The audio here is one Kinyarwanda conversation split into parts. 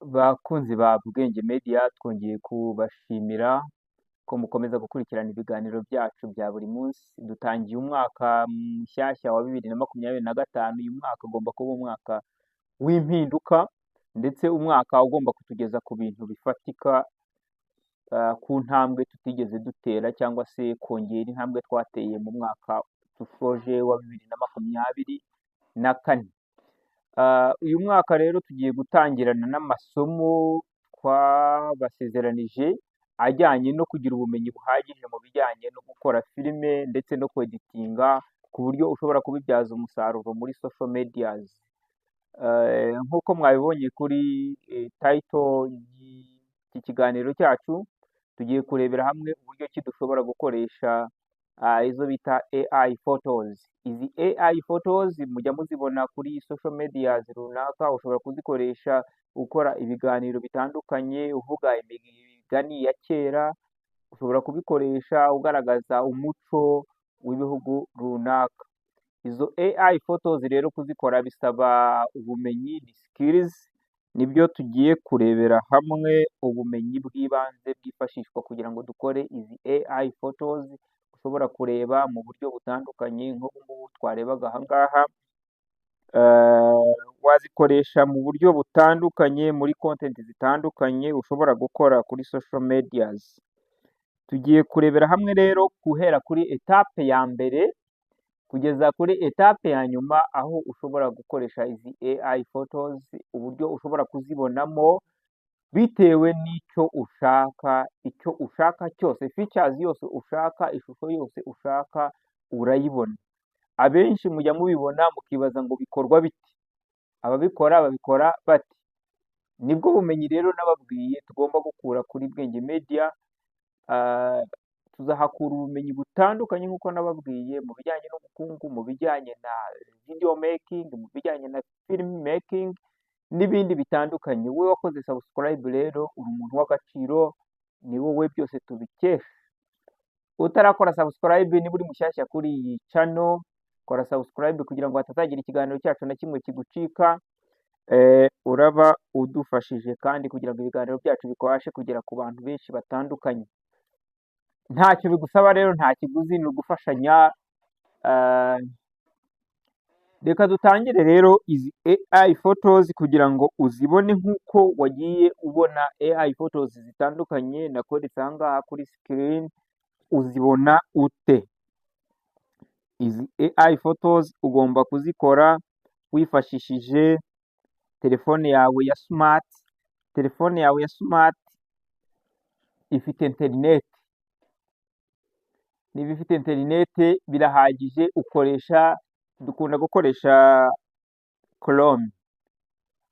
Bakunzi ba Bwenge Media twongeye kubashimira ko mukomeza gukurikirana ibiganiro byacu bya buri munsi. Dutangiye umwaka mushyashya wa 2025. Uyu mwaka ugomba kuba umwaka w'impinduka ndetse umwaka ugomba kutugeza ku bintu bifatika, ku ntambwe tutigeze dutera cyangwa se kongera intambwe twateye mu mwaka dusoje wa 2024. Uyu mwaka rero tugiye gutangirana n'amasomo twabasezeranije ajyanye no kugira ubumenyi buhagije mu bijyanye no gukora filime ndetse no kweditinga ku buryo ushobora kubibyaza umusaruro muri social medias. Nk'uko mwabibonye kuri title y'iki kiganiro cyacu, tugiye kurebera hamwe uburyo ki dushobora gukoresha izo bita AI photos. Izi AI photos mujya muzibona kuri social medias runaka, ushobora kuzikoresha ukora ibiganiro bitandukanye, uvuga imigani ya kera, ushobora kubikoresha ugaragaza umuco w'ibihugu runaka. Izo AI photos rero kuzikora bisaba ubumenyi, ni skills, nibyo tugiye kurebera hamwe, ubumenyi bw'ibanze bwifashishwa kugira ngo dukore izi AI photos. Ushobora kureba mu buryo butandukanye, nk'ubu ngubu twarebaga aha ngaha. Wazikoresha mu buryo butandukanye muri content zitandukanye ushobora gukora kuri social medias. Tugiye kurebera hamwe rero guhera kuri etape ya mbere kugeza kuri etape ya nyuma, aho ushobora gukoresha izi AI photos, uburyo ushobora kuzibonamo bitewe n'icyo ushaka cyose, features yose ushaka, ishusho yose ushaka urayibona. Abenshi mujya mubibona mukibaza ngo bikorwa bite, ababikora babikora bate? Nibwo bumenyi rero nababwiye tugomba gukura kuri Bwenge Media. Tuzahakura ubumenyi butandukanye nk'uko nababwiye, mu bijyanye n'ubukungu, mu bijyanye na video making, mu bijyanye na film making n'ibindi bitandukanye. Wowe wakoze subscribe rero uri umuntu w'agaciro, ni wowe byose tubikesha. Utarakora subscribe niba uri mushyashya kuri iyi channel, kora subscribe kugira ngo hatazagira ikiganiro cyacu na kimwe kigucika. Uraba udufashije kandi kugira ngo ibiganiro byacu bikabashe kugera ku bantu benshi batandukanye. Ntacyo bigusaba rero, nta kiguzi, ni ugufashanya. Reka dutangire rero izi AI photos kugira ngo uzibone nk'uko wagiye ubona AI photos zitandukanye nakweretse aha ngaha kuri screen. Uzibona ute? Izi AI photos ugomba kuzikora wifashishije telefone yawe ya smart. Telefone yawe ya smart ifite internet. Niba ifite internet birahagije, dukunda gukoresha Chrome,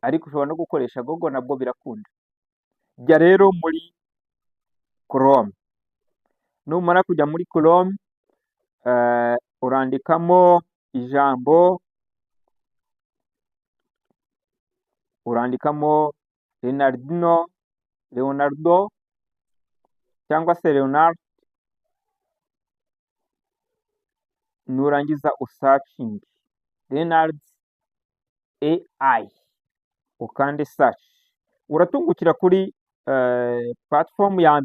ariko ushobora no gukoresha Google, nabwo birakunda. Jya rero muri Chrome. Numara kujya muri Chrome, urandikamo Leonardo cyangwa se Leonard, nurangiza usearching Leonard AI, ukande search. Uratungukira kuri platform ya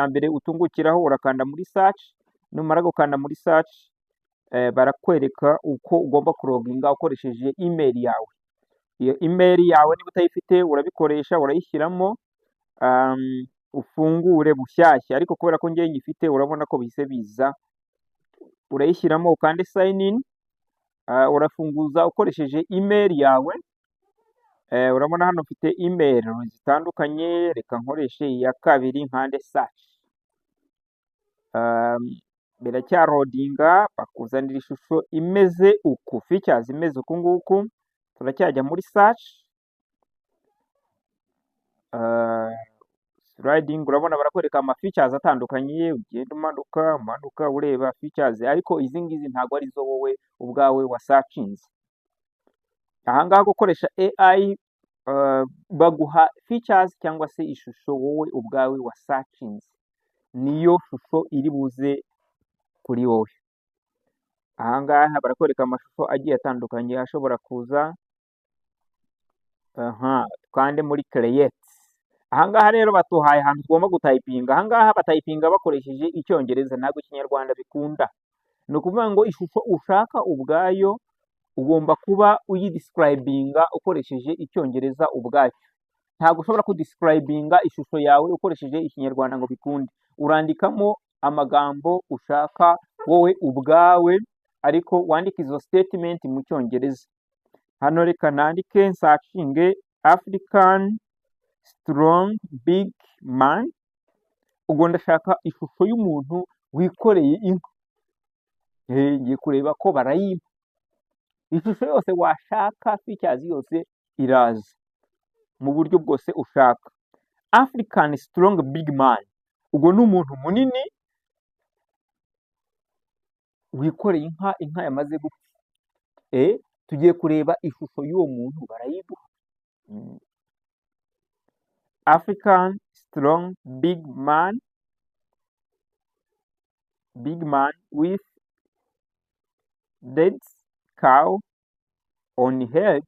mbere utungukiraho, urakanda muri search. Numara gukanda muri search, barakwereka uko ugomba kuloginga ukoresheje email yawe. Iyo email yawe niba utayifite urabikoresha, urayishyiramo, ufungure bushyashya, ariko kubera ko ngiye nyifite urabona ko bihise biza. Urayishyiramo ukande sign in, urafunguza ukoresheje email yawe. Urabona hano mfite email zitandukanye, reka nkoreshe iya kabiri nkande search. Biracyarodinga, bakuzanira ishusho imeze uku, features imeze uku nguku. Turacyajya muri search. Sliding, urabona barakwereka ama features atandukanye, ugenda umanuka ureba features, ariko izi ngizi ntabwo ari zo wowe ubwawe wa searchings. Aha ngaha gukoresha AI, baguha features cyangwa se ishusho wowe ubwawe wa searchings, niyo shusho iri buze kuri wowe. Aha ngaha barakwereka amashusho agiye atandukanye ashobora kuza twande muri create. Ahangaha rero batuhaye ahantu tugomba gutayipinga. Ahangaha batayipinga bakoresheje icyongereza, ntabwo ikinyarwanda bikunda. Ni ukuvuga ngo ishusho ushaka ubwayo ugomba kuba uyidescribinga ukoresheje icyongereza ubwacyo. Ntabwo ushobora kudescribinga ishusho yawe ukoresheje ikinyarwanda ngo bikunde. Urandikamo amagambo ushaka wowe ubwawe, ariko wandika izo statement mu cyongereza. Hano reka nandike searching African strong big man. Ubwo ndashaka ishusho y'umuntu wikoreye inka. Ngiye kureba ko barayimpa. Ishusho yose washaka, features yose iraza mu buryo bwose ushaka. African strong big man, ubwo ni umuntu munini wikoreye inka, inka yamaze gupfa. Tugiye kureba ishusho y'uwo muntu barayiduha. African strong big man with dead cow on head,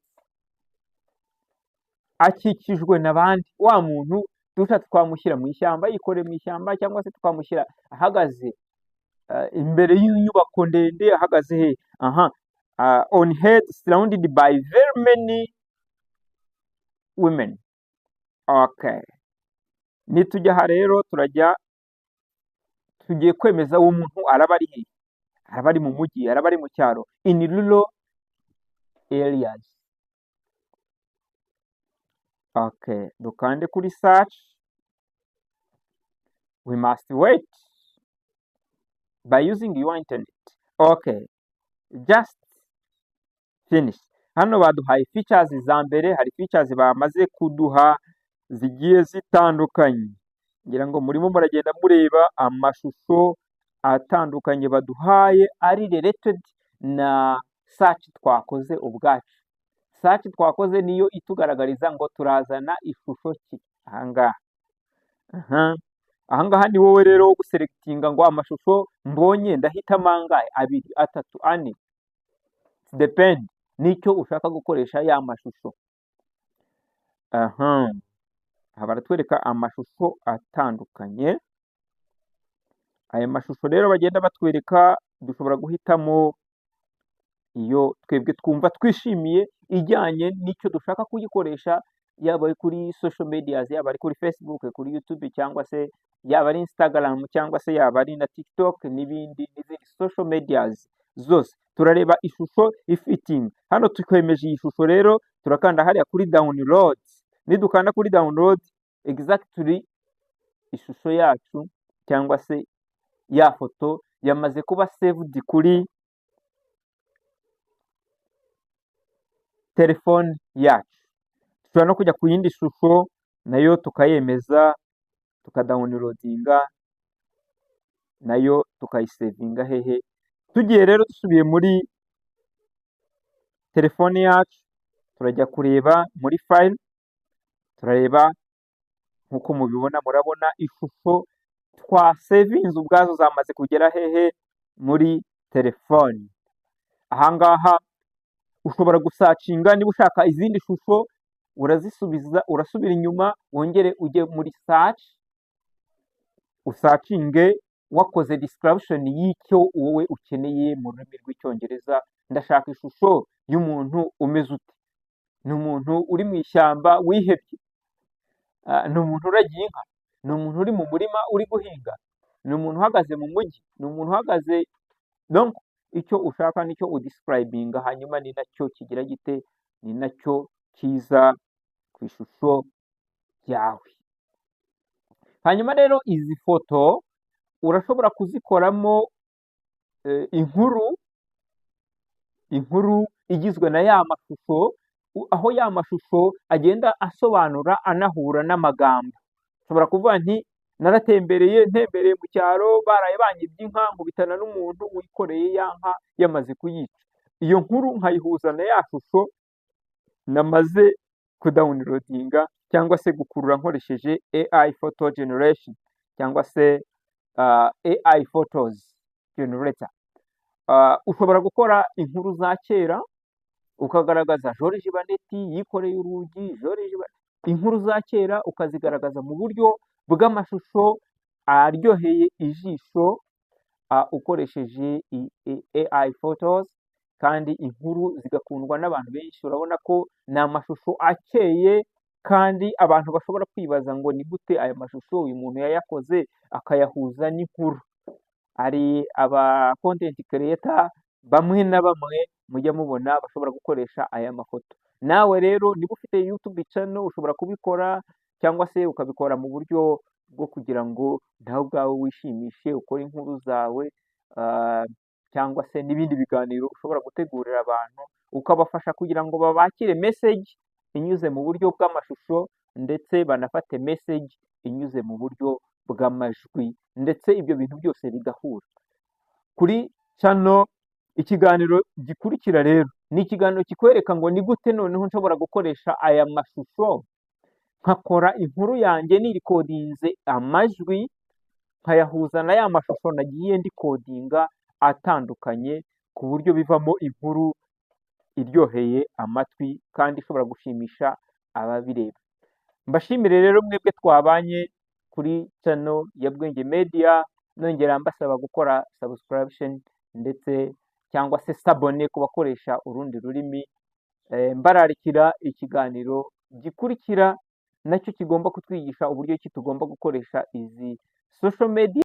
akikijwe n'abandi. Wa muntu dushatse twamushyira mu ishyamba, yikoreye mu ishyamba, cyangwa se twamushyira ahagaze imbere y'inyubako ndende, ahagaze he? On head surrounded by very many women. Okay, nitujya aha rero tugiye kwemeza uwo muntu araba ari he. Araba ari mu mujyi, araba ari mu cyaro, in rural areas. Okay, dukande kuri search. We must wait by using your internet. Okay, just finish. Hano baduhaye features za mbere, hari features bamaze kuduha zigiye zitandukanye. Ngira ngo murimo muragenda mureba amashusho atandukanye baduhaye ari related na search twakoze ubwacu. Search twakoze niyo itugaragariza ngo turazana ishusho ki. Ahangaha ni wowe rero wo guselectinga ngo amashusho mbonye ndahitamo angahe, 2, 3, 4. Depend nicyo ushaka gukoresha ya mashusho. Aha baratwereka amashusho atandukanye. Aya mashusho rero bagenda batwereka, dushobora guhitamo iyo twebwe twumva twishimiye ijyanye n'icyo dushaka kuyikoresha, yaba ari kuri social media, yaba ari kuri Facebook, kuri YouTube, cyangwa se yaba ari Instagram, cyangwa se yaba ari na TikTok n'izindi social medias zose. Turareba ishusho ifiting. Hano twemeje iyi shusho rero, turakanda hariya kuri download. Nidukanda kuri download, exactly ishusho yacu cyangwa se ya foto yamaze kuba saved kuri telefone yacu. Tushobora no kujya ku yindi shusho nayo tukayemeza, tukadownloadinga nayo tukayisavinga hehe. Tugiye rero dusubiye muri telefone yacu, turajya kureba muri file, turareba nkuko mubibona, murabona ishusho twasavinze ubwazo zamaze kugera hehe muri telefone. Ahangaha ushobora gusacinga, niba ushaka izindi shusho urazisubiza, urasubira inyuma wongere ujye muri search, usacinge wakoze description y'icyo wowe ukeneye mu rurimi rw'icyongereza. Ndashaka ishusho y'umuntu umeze ute. Ni umuntu uri mu ishyamba wihebye, ni umuntu uragiye inka, ni umuntu uri mu murima uri guhinga, ni umuntu uhagaze mu mujyi, ni umuntu uhagaze. Donc icyo ushaka nicyo udescribinga, hanyuma ni nacyo kigira gite, ni nacyo kiza ku ishusho yawe. Hanyuma rero izi foto urashobora kuzikoramo inkuru igizwe na ya mashusho, aho ya mashusho agenda asobanura anahura n'amagambo. Ushobora kuvuga nti naratembereye mu cyaro, baraye banyibye inka, nkubitana n'umuntu wikoreye ya nka yamaze kuyica. Iyo nkuru nkayihuza na ya shusho namaze kudownloadinga cyangwa se gukurura nkoresheje AI photo generation cyangwa se AI photos generator. Ushobora gukora inkuru za kera ukagaragaza George Baneti yikoreye urugi, inkuru za kera ukazigaragaza mu buryo bw'amashusho aryoheye ijisho, ukoresheje AI photos, kandi inkuru zigakundwa n'abantu benshi. Urabona ko ni amashusho akeye kandi abantu bashobora kwibaza ngo ni gute aya mashusho uyu muntu yayakoze akayahuza n'inkuru. Hari aba content creator bamwe na bamwe mujya mubona bashobora gukoresha aya mafoto. Nawe rero niba ufite YouTube channel ushobora kubikora, cyangwa se ukabikora mu buryo bwo kugira ngo nawe ubwawe wishimishe, ukore inkuru zawe, cyangwa se n'ibindi biganiro ushobora gutegurira abantu, ukabafasha kugira ngo babakire message inyuze mu buryo bw'amashusho, ndetse banafate message inyuze mu buryo bw'amajwi, ndetse ibyo bintu byose bigahura. Kuri channel ikiganiro gikurikira rero ni ikiganiro kikwereka ngo ni gute noneho nshobora gukoresha aya mashusho nkakora inkuru yanjye nirikodinze amajwi, nkayahuza na ya mashusho nagiye ndikodinga atandukanye, ku buryo bivamo inkuru iryoheye amatwi kandi ishobora gushimisha ababireba. Mbashimire rero mwebwe twabanye kuri channel ya Bwenge Media, nongera mbasaba gukora subscription ndetse cyangwa se sabone ku bakoresha urundi rurimi. Mbararikira ikiganiro gikurikira nacyo kigomba kutwigisha uburyo ki tugomba gukoresha izi social media.